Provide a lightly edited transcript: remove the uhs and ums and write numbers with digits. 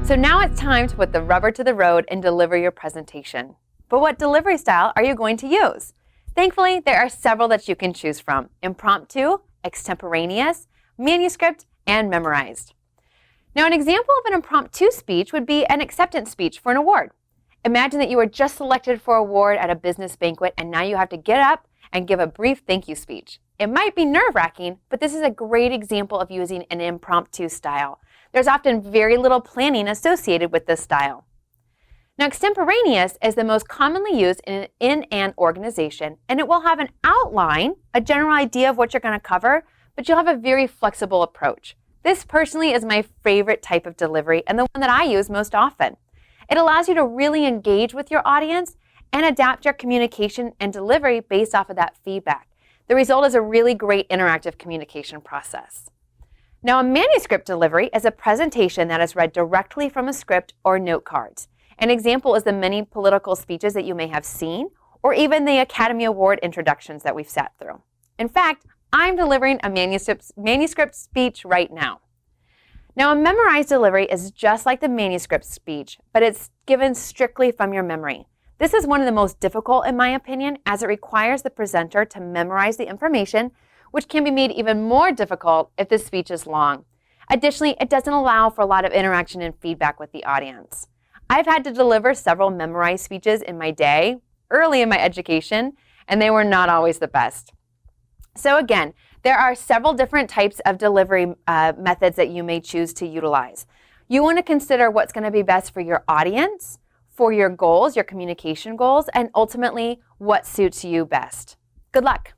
So now it's time to put the rubber to the road and deliver your presentation. But what delivery style are you going to use? Thankfully, there are several that you can choose from: impromptu, extemporaneous, manuscript, and memorized. Now, an example of an impromptu speech would be an acceptance speech for an award. Imagine that you were just selected for an award at a business banquet, and now you have to get up and give a brief thank you speech. It might be nerve-wracking, but this is a great example of using an impromptu style. There's often very little planning associated with this style. Now, extemporaneous is the most commonly used in an organization, and it will have an outline, a general idea of what you're going to cover, but you'll have a very flexible approach. This personally is my favorite type of delivery and the one that I use most often. It allows you to really engage with your audience and adapt your communication and delivery based off of that feedback. The result is a really great interactive communication process. Now, a manuscript delivery is a presentation that is read directly from a script or note cards. An example is the many political speeches that you may have seen, or even the Academy Award introductions that we've sat through. In fact, I'm delivering a manuscript speech right now. Now, a memorized delivery is just like the manuscript speech, but it's given strictly from your memory. This is one of the most difficult, in my opinion, as it requires the presenter to memorize the information, which can be made even more difficult if the speech is long. Additionally, it doesn't allow for a lot of interaction and feedback with the audience. I've had to deliver several memorized speeches in my day, early in my education, and they were not always the best. So again, there are several different types of delivery methods that you may choose to utilize. You want to consider what's going to be best for your audience, for your goals, your communication goals, and ultimately what suits you best. Good luck.